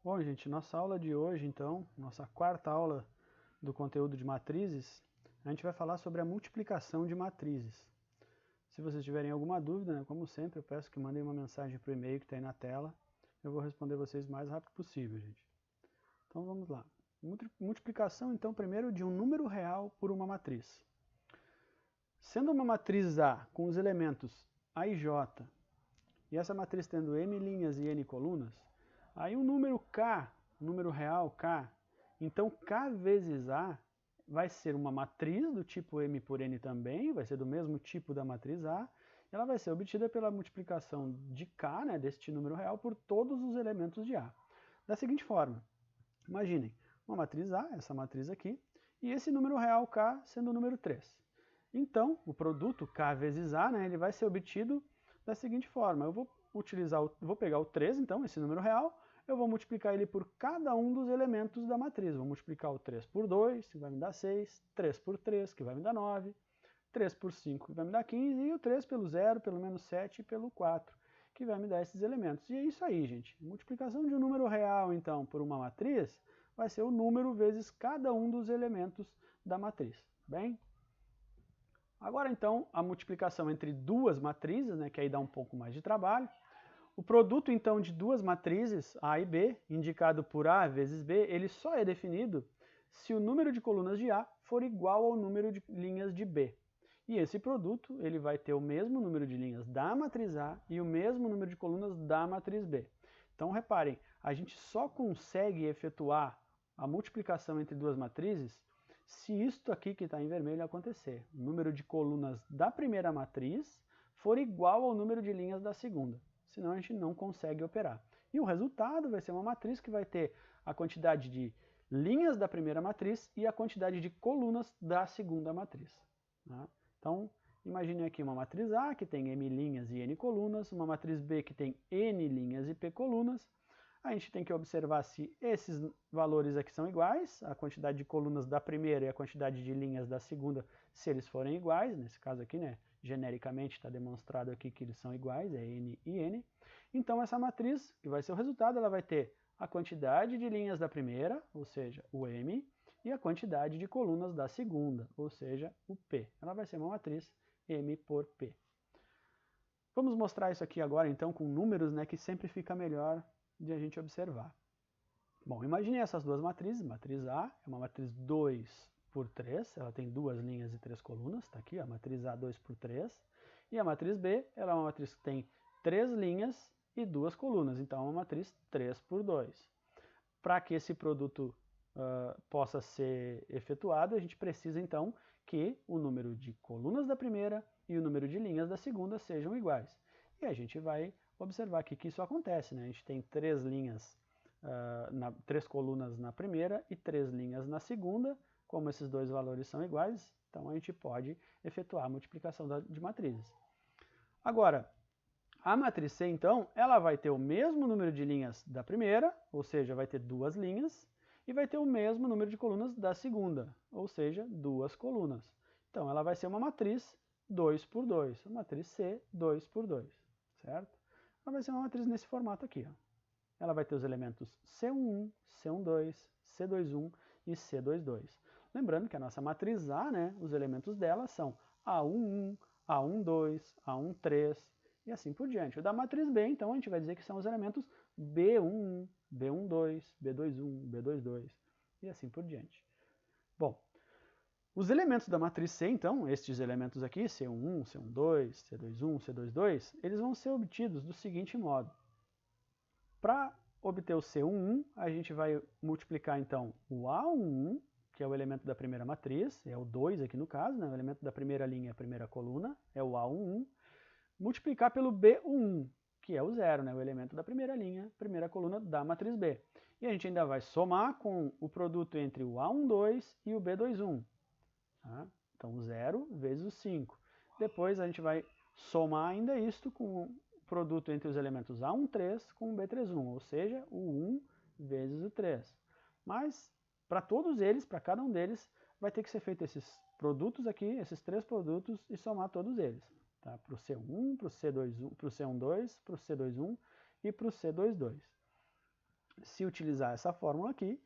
Bom, gente, nossa aula de hoje, então, nossa quarta aula do conteúdo de matrizes, a gente vai falar sobre a multiplicação de matrizes. Se vocês tiverem alguma dúvida, né, como sempre, eu peço que mandem uma mensagem para o e-mail que está aí na tela. Eu vou responder vocês o mais rápido possível, gente. Então vamos lá. Multiplicação, então, primeiro de um número real por uma matriz. Sendo uma matriz A com os elementos A e J, e essa matriz tendo m linhas e n colunas, aí um número K, um número real K, então K vezes A vai ser uma matriz do tipo m por n também, vai ser do mesmo tipo da matriz A, ela vai ser obtida pela multiplicação de K, né, deste número real, por todos os elementos de A. Da seguinte forma, imaginem, uma matriz A, essa matriz aqui, e esse número real K sendo o número 3. Então, o produto K vezes A, né, ele vai ser obtido da seguinte forma, eu vou pegar o 3, então, esse número real, eu vou multiplicar ele por cada um dos elementos da matriz. Vou multiplicar o 3 por 2, que vai me dar 6, 3 por 3, que vai me dar 9, 3 por 5, que vai me dar 15, e o 3 pelo 0, pelo menos 7 e pelo 4, que vai me dar esses elementos. E é isso aí, gente. Multiplicação de um número real, então, por uma matriz, vai ser o número vezes cada um dos elementos da matriz. Bem? Agora, então, a multiplicação entre duas matrizes, né, que aí dá um pouco mais de trabalho. O produto, então, de duas matrizes, A e B, indicado por A vezes B, ele só é definido se o número de colunas de A for igual ao número de linhas de B. E esse produto ele vai ter o mesmo número de linhas da matriz A e o mesmo número de colunas da matriz B. Então, reparem, a gente só consegue efetuar a multiplicação entre duas matrizes se isto aqui que está em vermelho acontecer. O número de colunas da primeira matriz for igual ao número de linhas da segunda. Senão a gente não consegue operar. E o resultado vai ser uma matriz que vai ter a quantidade de linhas da primeira matriz e a quantidade de colunas da segunda matriz. Tá? Então, imagine aqui uma matriz A que tem m linhas e n colunas, uma matriz B que tem n linhas e p colunas. A gente tem que observar se esses valores aqui são iguais, a quantidade de colunas da primeira e a quantidade de linhas da segunda, se eles forem iguais, nesse caso aqui, né, genericamente está demonstrado aqui que eles são iguais, é n e n. Então essa matriz, que vai ser o resultado, ela vai ter a quantidade de linhas da primeira, ou seja, o m, e a quantidade de colunas da segunda, ou seja, o p. Ela vai ser uma matriz m por p. Vamos mostrar isso aqui agora, então, com números, né, que sempre fica melhor de a gente observar. Bom, imagine essas duas matrizes. Matriz A é uma matriz 2 por 3, ela tem duas linhas e três colunas, está aqui, a matriz A 2 por 3. E a matriz B, ela é uma matriz que tem três linhas e duas colunas, então é uma matriz 3 por 2. Para que esse produto possa ser efetuado, a gente precisa então que o número de colunas da primeira e o número de linhas da segunda sejam iguais. E a gente vai observar aqui que isso acontece, né? A gente tem três linhas, três colunas na primeira e três linhas na segunda. Como esses dois valores são iguais, então a gente pode efetuar a multiplicação de matrizes. Agora, a matriz C, então, ela vai ter o mesmo número de linhas da primeira, ou seja, vai ter duas linhas, e vai ter o mesmo número de colunas da segunda, ou seja, duas colunas. Então, ela vai ser uma matriz 2 por 2, a matriz C 2 por 2, certo? Ela vai ser uma matriz nesse formato aqui, ó. Ela vai ter os elementos C11, C12, C21 e C22. Lembrando que a nossa matriz A, né, os elementos dela são A11, A12, A13 e assim por diante. O da matriz B, então, a gente vai dizer que são os elementos B11, B12, B21, B22 e assim por diante. Bom, os elementos da matriz C, então, estes elementos aqui, C11, C12, C21, C22, eles vão ser obtidos do seguinte modo. Para obter o C11, a gente vai multiplicar, então, o A11, que é o elemento da primeira matriz, é o 2 aqui no caso, né? O elemento da primeira linha, a primeira coluna, é o A11, multiplicar pelo B11, que é o 0, né? O elemento da primeira linha, primeira coluna da matriz B. E a gente ainda vai somar com o produto entre o A12 e o B21. Tá? Então, 0 vezes o 5. Depois a gente vai somar ainda isto com o produto entre os elementos A13 com o B31, ou seja, o 1 vezes o 3. Mas, para todos eles, para cada um deles, vai ter que ser feito esses produtos aqui, esses três produtos, e somar todos eles. Tá? Para o C1, para o C12, para o C12, para o C21 e para o C22. se utilizar essa fórmula aqui,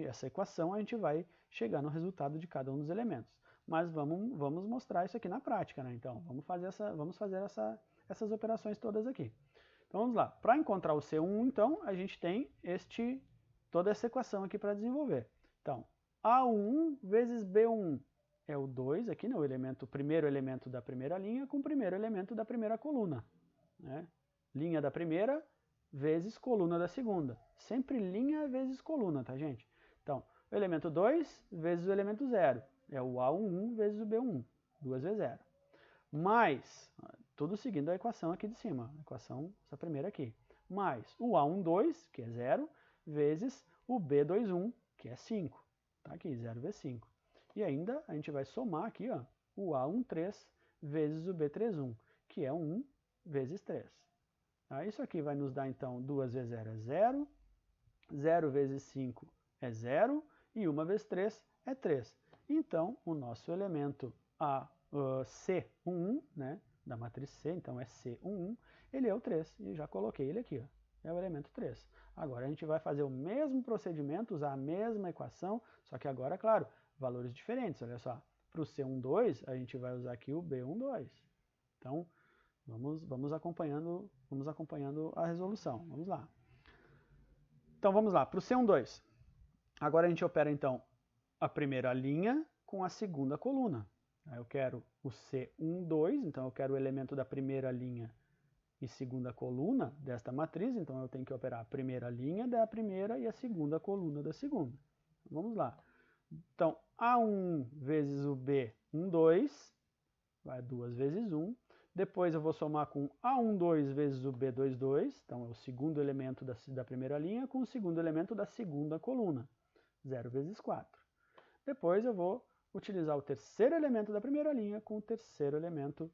essa equação, a gente vai chegar no resultado de cada um dos elementos. Mas vamos mostrar isso aqui na prática, né? Então, vamos fazer essas operações todas aqui. Então, vamos lá. Para encontrar o C1, então, a gente tem toda essa equação aqui para desenvolver. Então, A11 vezes B11 é o 2 aqui, né? O primeiro elemento da primeira linha com o primeiro elemento da primeira coluna, né? Linha da primeira vezes coluna da segunda. Sempre linha vezes coluna, tá, gente? Então, o elemento 2 vezes o elemento 0. É o A11 vezes o B11. 2 vezes 0. Mais, tudo seguindo a equação aqui de cima. A equação, essa primeira aqui. Mais o A12, que é 0, vezes o B21, que é 5. Tá aqui, 0 vezes 5. E ainda a gente vai somar aqui, ó, o A13 vezes o B31, que é 1 vezes 3. Isso aqui vai nos dar, então, 2 vezes 0 é 0, 0 vezes 5 é 0, e 1 vezes 3 é 3. Então, o nosso elemento C11, né, da matriz C, então é C11, ele é o 3, e já coloquei ele aqui, ó, é o elemento 3. Agora a gente vai fazer o mesmo procedimento, usar a mesma equação, só que agora, claro, valores diferentes, olha só. Para o C12, a gente vai usar aqui o B12. Então, vamos acompanhando a resolução. Vamos lá. Então, vamos lá. Para o C12, agora a gente opera, então, a primeira linha com a segunda coluna. Eu quero o C12, então eu quero o elemento da primeira linha e segunda coluna desta matriz, então eu tenho que operar a primeira linha da primeira e a segunda coluna da segunda. Vamos lá. Então, A1 vezes o B12, vai 2 vezes 1. Depois eu vou somar com A12 vezes o B22, então é o segundo elemento da primeira linha com o segundo elemento da segunda coluna, 0 vezes 4. Depois eu vou utilizar o terceiro elemento da primeira linha com o terceiro elemento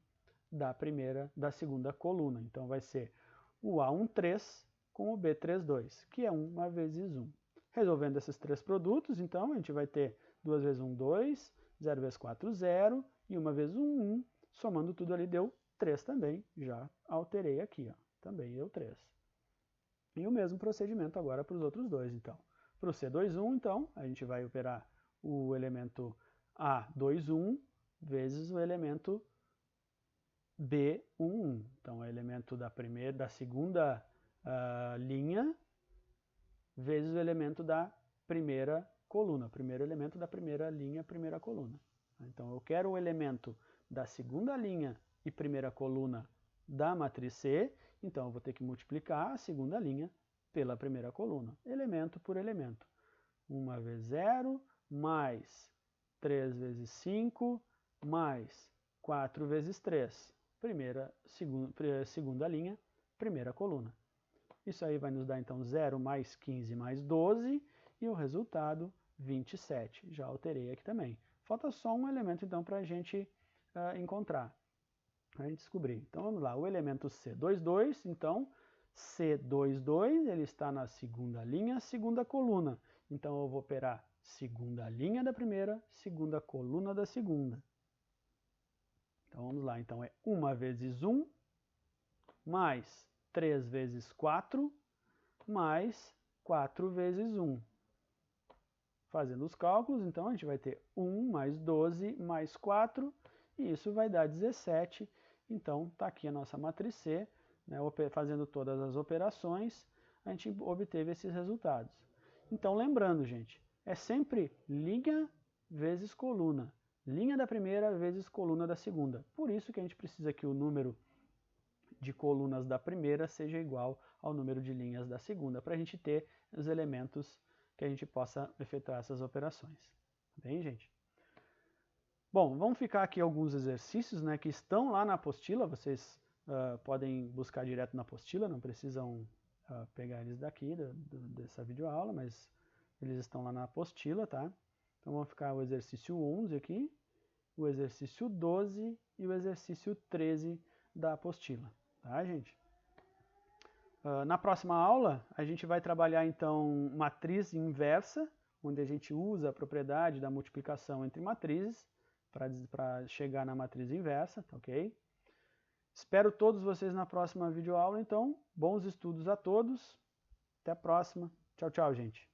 da segunda coluna. Então vai ser o A13 com o B32, que é 1 vezes 1. Resolvendo esses três produtos, então, a gente vai ter 2 vezes 1, 2, 0 vezes 4, 0, e 1 vezes 1, 1. Somando tudo ali deu 3 também, já alterei aqui, ó, também deu 3. E o mesmo procedimento agora para os outros dois, então. Para o C21, então, a gente vai operar o elemento A21 vezes o elemento B11. Então, é o elemento da segunda linha vezes o elemento da primeira coluna. Primeiro elemento da primeira linha, primeira coluna. Então, eu quero o elemento da segunda linha e primeira coluna da matriz C, então eu vou ter que multiplicar a segunda linha pela primeira coluna, elemento por elemento. 1 vezes 0, mais 3 vezes 5, mais 4 vezes 3. Segunda linha, primeira coluna. Isso aí vai nos dar, então, 0 mais 15 mais 12, e o resultado, 27. Já alterei aqui também. Falta só um elemento, então, para a gente encontrar, para a gente descobrir. Então, vamos lá. O elemento C22, então, C22, ele está na segunda linha, segunda coluna. Então, eu vou operar segunda linha da primeira, segunda coluna da segunda. Então, vamos lá. Então, é 1 vezes 1, mais 3 vezes 4, mais 4 vezes 1. Fazendo os cálculos, então, a gente vai ter 1 mais 12 mais 4, e isso vai dar 17. Então, está aqui a nossa matriz C, né, fazendo todas as operações, a gente obteve esses resultados. Então, lembrando, gente, é sempre linha vezes coluna. Linha da primeira vezes coluna da segunda. Por isso que a gente precisa que o número de colunas da primeira seja igual ao número de linhas da segunda, para a gente ter os elementos que a gente possa efetuar essas operações. Bem, gente? Bom, vamos ficar aqui alguns exercícios, né, que estão lá na apostila. Vocês podem buscar direto na apostila, não precisam pegar eles daqui, dessa videoaula, mas eles estão lá na apostila, tá? Então vamos ficar o exercício 11 aqui, o exercício 12 e o exercício 13 da apostila, tá, gente? Na próxima aula, a gente vai trabalhar, então, matriz inversa, onde a gente usa a propriedade da multiplicação entre matrizes para chegar na matriz inversa, tá ok? Espero todos vocês na próxima videoaula, então. Bons estudos a todos. Até a próxima. Tchau, tchau, gente.